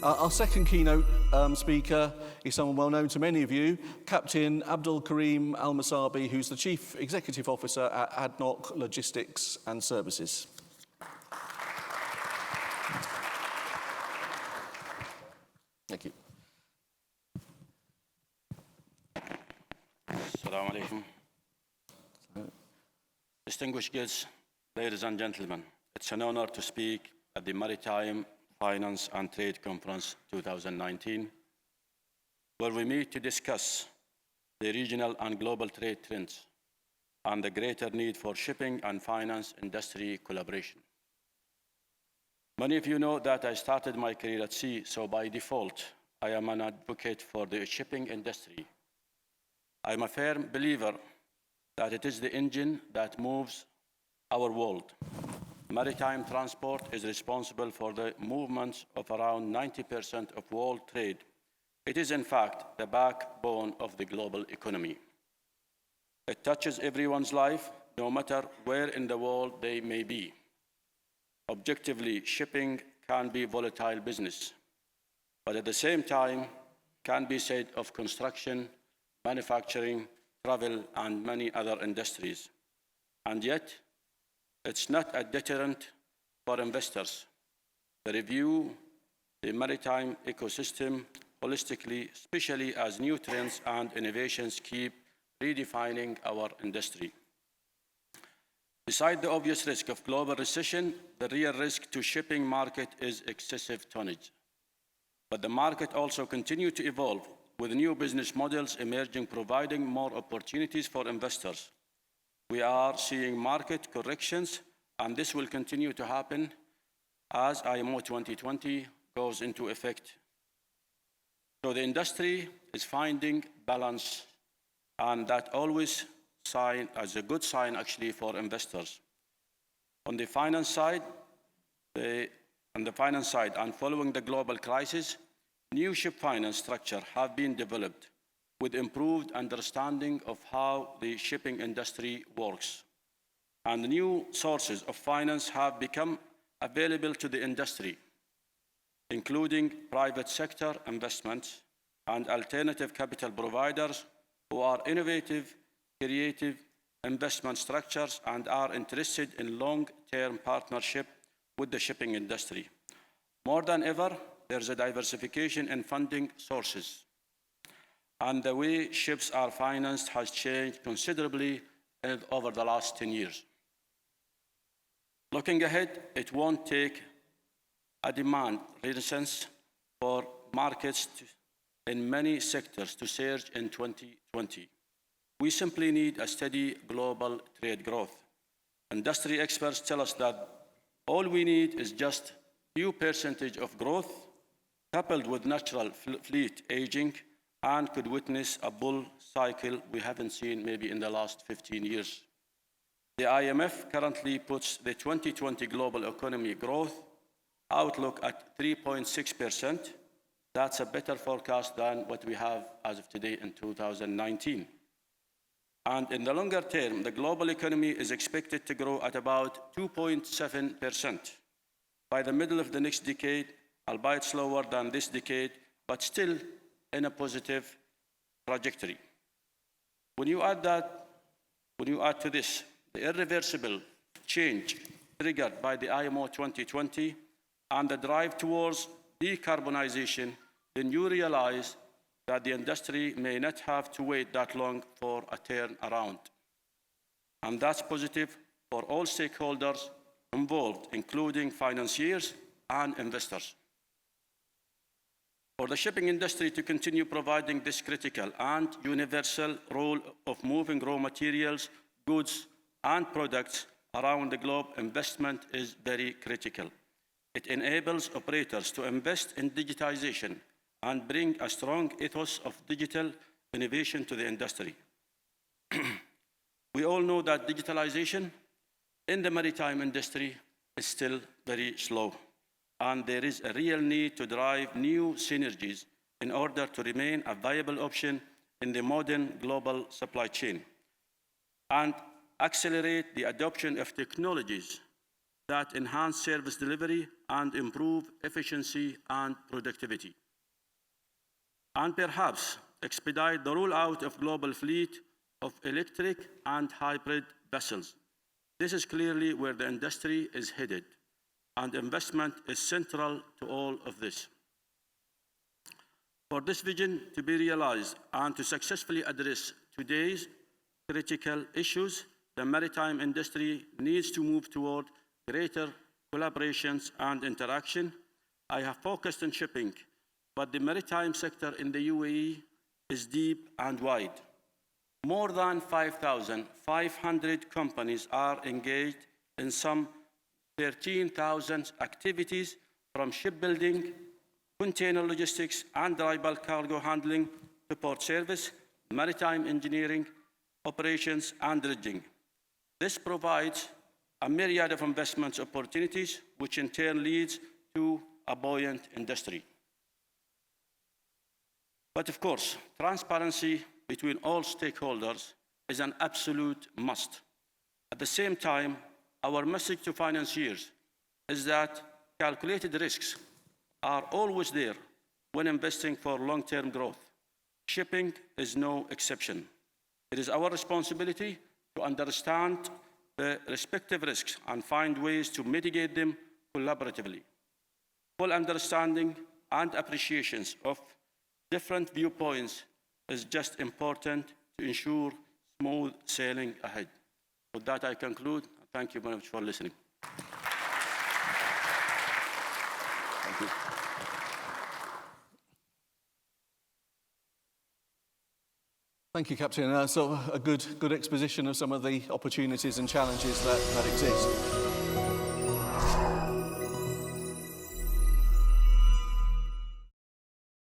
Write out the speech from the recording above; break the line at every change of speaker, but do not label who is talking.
Our second keynote speaker is someone well known to many of you, Captain Abdulkareem Al Masabi, who's the Chief Executive Officer at ADNOC Logistics and Services. Thank you.
Assalamu alaikum. Distinguished guests, ladies and gentlemen, it's an honor to speak at the Maritime, Finance and Trade Conference 2019, where we meet to discuss the regional and global trade trends and the greater need for shipping and finance industry collaboration. Many of you know that I started my career at sea, so by default, I am an advocate for the shipping industry. I am a firm believer that it is the engine that moves our world. Maritime transport is responsible for the movements of around 90% of world trade. It is, in fact, the backbone of the global economy. It touches everyone's life, no matter where in the world they may be. Objectively, shipping can be a volatile business, but at the same time, can be said of construction, manufacturing, travel, and many other industries. And yet, it's not a deterrent for investors. They review the maritime ecosystem holistically, especially as new trends and innovations keep redefining our industry. Beside the obvious risk of global recession, the real risk to shipping market is excessive tonnage. But the market also continues to evolve, with new business models emerging, providing more opportunities for investors. We are seeing market corrections, and this will continue to happen as IMO 2020 goes into effect. So the industry is finding balance, and that always as a good sign actually for investors. On the finance side, and following the global crisis, new ship finance structure have been developed with improved understanding of how the shipping industry works. And new sources of finance have become available to the industry, including private sector investments and alternative capital providers who are innovative, creative investment structures and are interested in long-term partnership with the shipping industry. More than ever, there's a diversification in funding sources, and the way ships are financed has changed considerably over the last 10 years. Looking ahead, it won't take a demand renaissance for markets in many sectors to surge in 2020. We simply need a steady global trade growth. Industry experts tell us that all we need is just few percentage of growth, coupled with natural fleet aging, and could witness a bull cycle we haven't seen maybe in the last 15 years. The IMF currently puts the 2020 global economy growth outlook at 3.6%. That's a better forecast than what we have as of today in 2019. And in the longer term, the global economy is expected to grow at about 2.7% by the middle of the next decade, albeit slower than this decade, but still in a positive trajectory. When you add to this the irreversible change triggered by the IMO 2020 and the drive towards decarbonization, then you realize that the industry may not have to wait that long for a turnaround. And that's positive for all stakeholders involved, including financiers and investors. For the shipping industry to continue providing this critical and universal role of moving raw materials, goods, and products around the globe, investment is very critical. It enables operators to invest in digitization and bring a strong ethos of digital innovation to the industry. We all know that digitalization in the maritime industry is still very slow, and there is a real need to drive new synergies in order to remain a viable option in the modern global supply chain and accelerate the adoption of technologies that enhance service delivery and improve efficiency and productivity. And perhaps expedite the rollout of global fleet of electric and hybrid vessels. This is clearly where the industry is headed, and investment is central to all of this. For this vision to be realized and to successfully address today's critical issues, the maritime industry needs to move toward greater collaborations and interaction. I have focused on shipping, but the maritime sector in the UAE is deep and wide. More than 5,500 companies are engaged in some 13,000 activities, from shipbuilding, container logistics, and dry bulk cargo handling to port service, maritime engineering, operations, and dredging. This provides a myriad of investment opportunities, which in turn leads to a buoyant industry. But of course, transparency between all stakeholders is an absolute must. At the same time, our message to financiers is that calculated risks are always there when investing for long-term growth. Shipping is no exception. It is our responsibility to understand the respective risks and find ways to mitigate them collaboratively. Full understanding and appreciations of different viewpoints is just important to ensure smooth sailing ahead. With that, I conclude. Thank you very much for listening.
Thank you. Thank you, Captain. So a good exposition of some of the opportunities and challenges that exist.